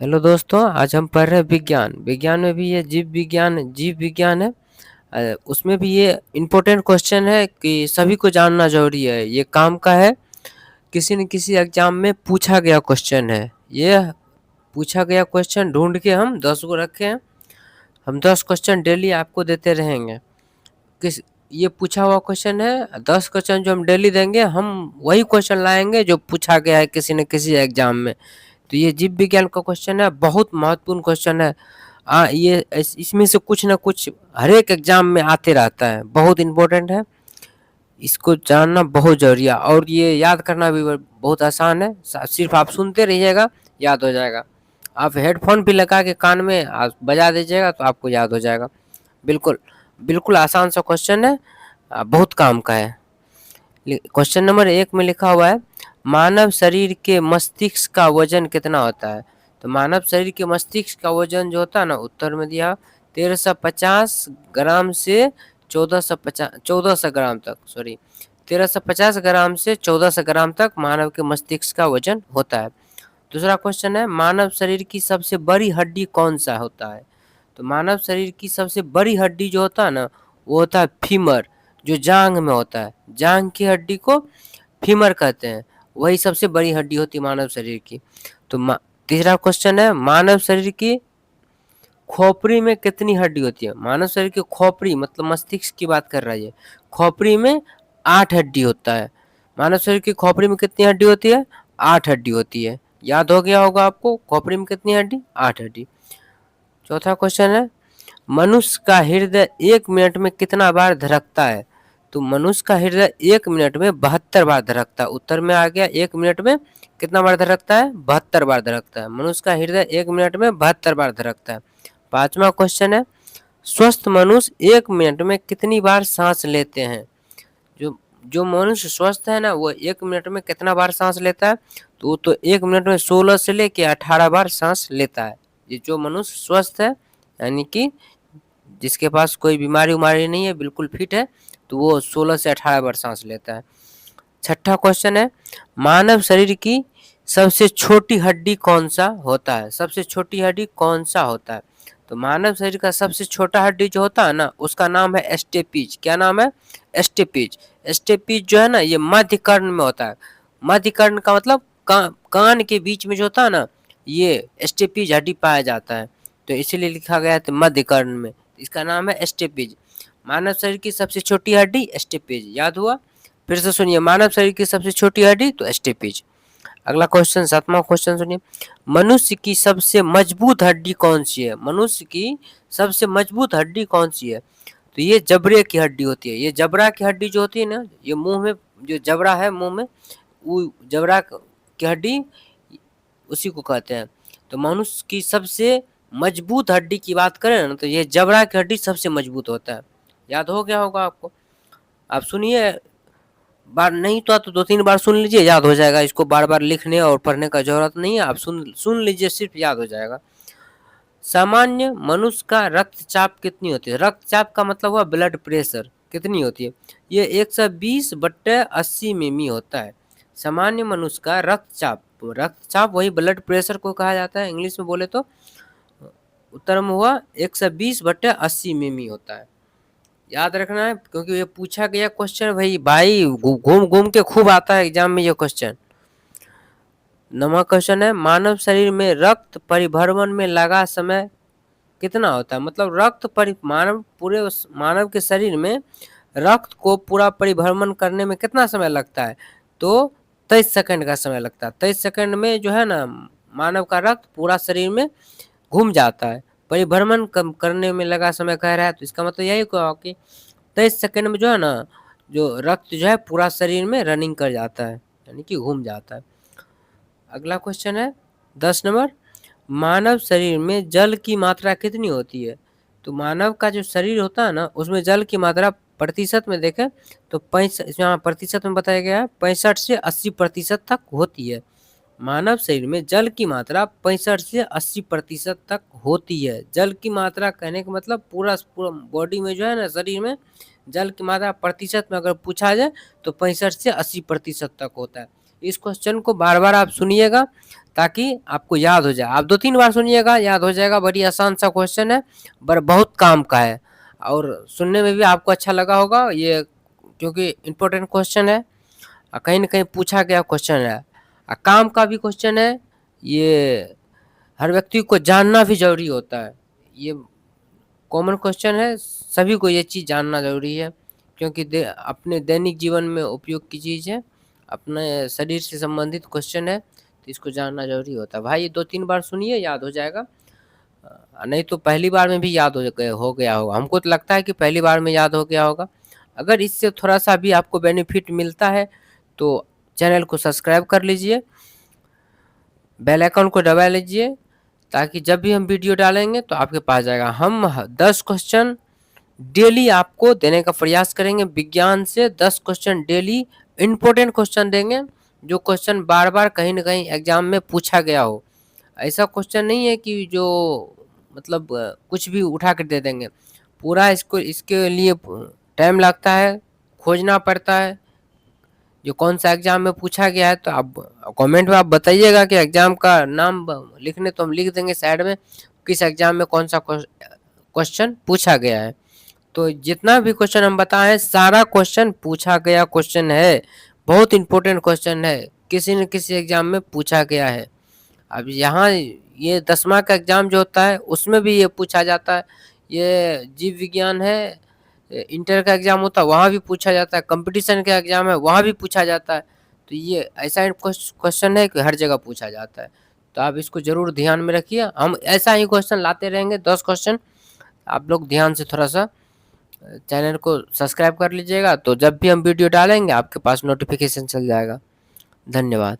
Hello दोस्तों, आज हम पढ़ रहे हैं विज्ञान। विज्ञान में भी ये जीव विज्ञान है। उसमें भी ये इम्पोर्टेंट क्वेश्चन है कि सभी को जानना जरूरी है। ये काम का है, किसी न किसी एग्जाम में पूछा गया क्वेश्चन है। ये पूछा गया क्वेश्चन ढूंढ के हम 10 को रखे हैं। हम 10 क्वेश्चन डेली आपको देते रहेंगे। किस ये पूछा हुआ क्वेश्चन है, 10 क्वेश्चन जो हम डेली देंगे, हम वही क्वेश्चन लाएंगे जो पूछा गया है किसी न किसी एग्जाम में। तो ये जीव विज्ञान का क्वेश्चन है, बहुत महत्वपूर्ण क्वेश्चन है। ये इसमें से कुछ ना कुछ हर एक एग्जाम में आते रहता है, बहुत इंपॉर्टेंट है। इसको जानना बहुत जरूरी है और ये याद करना भी बहुत आसान है। सिर्फ आप सुनते रहिएगा, याद हो जाएगा। आप हेडफोन भी लगा के कान में बजा दीजिएगा तो आपको याद हो जाएगा। बिल्कुल बिल्कुल आसान सा क्वेश्चन है, बहुत काम का है। क्वेश्चन नंबर 1 में लिखा हुआ है, मानव शरीर के मस्तिष्क का वजन कितना होता है। तो मानव शरीर के मस्तिष्क का वजन जो होता है ना, उत्तर में दिया 1350 ग्राम से 1400 ग्राम तक, 1350 ग्राम से 1400 ग्राम तक मानव के मस्तिष्क का वजन होता है। दूसरा क्वेश्चन है, मानव शरीर की सबसे बड़ी हड्डी कौन सा होता है। तो मानव शरीर की सबसे बड़ी हड्डी जो होता है ना, वो होता है फीमर, जो जांग में होता है। जांग की हड्डी को फीमर कहते हैं, वही सबसे बड़ी हड्डी होती है मानव शरीर की। तो तीसरा क्वेश्चन है, मानव शरीर की खोपड़ी में कितनी हड्डी होती है। मानव शरीर की खोपड़ी मतलब मस्तिष्क की बात कर रहा है। खोपड़ी में 8 हड्डी होता है। मानव शरीर की खोपड़ी में कितनी हड्डी होती है? 8 हड्डी होती है। याद हो गया होगा आपको, खोपड़ी में कितनी हड्डी? 8 हड्डी। चौथा क्वेश्चन है, मनुष्य का हृदय 1 मिनट में कितना बार धड़कता है। तो मनुष्य का हृदय 1 मिनट में 72 बार धड़कता है। उत्तर में आ गया, 1 मिनट में कितना बार धड़कता है? 72 बार धड़कता है। मनुष्य का हृदय 1 मिनट में 72 बार धड़कता है। पांचवा क्वेश्चन है, स्वस्थ मनुष्य 1 मिनट में कितनी बार सांस लेते हैं। जो जो मनुष्य स्वस्थ है ना, वो 1 मिनट में कितना बार सांस लेता है? तो वो तो 1 मिनट में 16 से लेके 18 बार सांस लेता है। ये जो मनुष्य स्वस्थ है, यानी कि जिसके पास कोई बीमारी उमारी नहीं है, बिल्कुल फिट है, तो वो 16 से 18 बार सांस लेता है। छठा क्वेश्चन है, मानव शरीर की सबसे छोटी हड्डी कौन सा होता है। सबसे छोटी हड्डी कौन सा होता है? तो मानव शरीर का सबसे छोटा हड्डी जो होता है ना, उसका नाम है एस्टेपीज। क्या नाम है? एस्टेपीज। एस्टेपीज जो है ना, ये मध्य कर्ण में होता है। मध्य कर्ण का मतलब कान के बीच में जो होता है ना, ये एस्टेपीज हड्डी पाया जाता है। तो इसीलिए लिखा गया है मध्य कर्ण में। इसका नाम है एस्टेपीज। मानव शरीर की सबसे छोटी हड्डी एस्टेपीज। याद हुआ? फिर से सुनिए, मानव शरीर की सबसे छोटी हड्डी तो एस्टेपीज। अगला क्वेश्चन, 7वां क्वेश्चन सुनिए, मनुष्य की सबसे मजबूत हड्डी कौन सी है। मनुष्य की सबसे मजबूत हड्डी कौन सी है? तो ये जबड़े की हड्डी होती है। ये जबड़ा की हड्डी जो होती है ना, ये मुंह में जो जबड़ा है मुंह में, वो जबड़ा की हड्डी उसी को कहते हैं। तो मनुष्य की सबसे मजबूत हड्डी की बात करें ना, तो ये जबड़ा की हड्डी सबसे मजबूत होता है। याद हो गया होगा आपको। आप सुनिए, बार नहीं तो 2-3 बार सुन लीजिए, याद हो जाएगा। इसको बार बार लिखने और पढ़ने का जरूरत नहीं है, आप सुन लीजिए, सिर्फ याद हो जाएगा। सामान्य मनुष्य का रक्तचाप कितनी होती है। रक्तचाप का मतलब हुआ ब्लड प्रेशर, कितनी होती है? ये 120/80 मिमी होता है। सामान्य मनुष्य का रक्तचाप, रक्तचाप वही ब्लड प्रेशर को कहा जाता है इंग्लिश में बोले तो। उत्तर में हुआ 120/80 मिमी होता है। याद रखना है, क्योंकि ये पूछा गया क्वेश्चन भाई घूम घूम के खूब आता है एग्जाम में ये क्वेश्चन। 9वां क्वेश्चन है, मानव शरीर में रक्त परिभ्रमण में लगा समय कितना होता है। मतलब मानव के शरीर में रक्त को पूरा परिभ्रमण करने में कितना समय लगता है? तो 23 सेकंड का समय लगता है। 23 सेकंड में जो है ना, मानव का रक्त पूरा शरीर में घूम जाता है। परिभ्रमण कम करने में लगा समय कह रहा है, तो इसका मतलब यही हुआ कि 23 सेकंड में जो है ना, जो रक्त जो है पूरा शरीर में रनिंग कर जाता है, यानी कि घूम जाता है। अगला क्वेश्चन है 10 नंबर, मानव शरीर में जल की मात्रा कितनी होती है। तो मानव का जो शरीर होता है ना, उसमें जल की मात्रा प्रतिशत में देखें तो 65, इसमें प्रतिशत में बताया गया है 65 से 80% तक होती है। मानव शरीर में जल की मात्रा 65 से 80% तक होती है। जल की मात्रा कहने का मतलब पूरा बॉडी में जो है ना, शरीर में जल की मात्रा प्रतिशत में अगर पूछा जाए तो 65 से 80% तक होता है। इस क्वेश्चन को बार बार आप सुनिएगा, ताकि आपको याद हो जाए। आप 2-3 बार सुनिएगा, याद हो जाएगा। बड़ी आसान सा क्वेश्चन है, पर बहुत काम का है और सुनने में भी आपको अच्छा लगा होगा ये, क्योंकि इम्पोर्टेंट क्वेश्चन है, कहीं न कहीं पूछा गया क्वेश्चन है, काम का भी क्वेश्चन है। ये हर व्यक्ति को जानना भी ज़रूरी होता है। ये कॉमन क्वेश्चन है, सभी को ये चीज़ जानना ज़रूरी है, क्योंकि अपने दैनिक जीवन में उपयोग की चीज़ है, अपने शरीर से संबंधित क्वेश्चन है, तो इसको जानना ज़रूरी होता है। भाई ये 2-3 बार सुनिए, याद हो जाएगा। नहीं तो पहली बार में भी याद हो गया होगा। हमको तो लगता है कि पहली बार में याद हो गया होगा। अगर इससे थोड़ा-सा भी आपको बेनिफिट मिलता है, तो चैनल को सब्सक्राइब कर लीजिए, बेल आइकन को दबा लीजिए, ताकि जब भी हम वीडियो डालेंगे तो आपके पास जाएगा। हम 10 क्वेश्चन डेली आपको देने का प्रयास करेंगे। विज्ञान से 10 क्वेश्चन डेली इम्पोर्टेंट क्वेश्चन देंगे, जो क्वेश्चन बार-बार कहीं न कहीं एग्ज़ाम में पूछा गया हो। ऐसा क्वेश्चन नहीं है कि जो मतलब कुछ भी उठा कर दे देंगे। पूरा इसको इसके लिए टाइम लगता है, खोजना पड़ता है, जो कौन-सा एग्ज़ाम में पूछा गया है। तो आप कमेंट में आप बताइएगा कि एग्ज़ाम का नाम लिखने, तो हम लिख देंगे साइड में, किस एग्ज़ाम में कौन-सा क्वेश्चन पूछा गया है। तो जितना भी क्वेश्चन हम बताए हैं, सारा क्वेश्चन पूछा गया क्वेश्चन है, बहुत इम्पोर्टेंट क्वेश्चन है, किसी न किसी एग्ज़ाम में पूछा गया है। अब यहाँ ये 10वां का एग्ज़ाम जो होता है, उसमें भी ये पूछा जाता है। ये जीव विज्ञान है, इंटर का एग्ज़ाम होता है, वहाँ भी पूछा जाता है, कॉम्पिटिशन का एग्ज़ाम है, वहाँ भी पूछा जाता है। तो ये ऐसा क्वेश्चन है कि हर जगह पूछा जाता है। तो आप इसको ज़रूर ध्यान में रखिए। हम ऐसा ही क्वेश्चन लाते रहेंगे, 10 क्वेश्चन। आप लोग ध्यान से थोड़ा-सा चैनल को सब्सक्राइब कर लीजिएगा, तो जब भी हम वीडियो डालेंगे आपके पास नोटिफ़िकेशन चल जाएगा। धन्यवाद।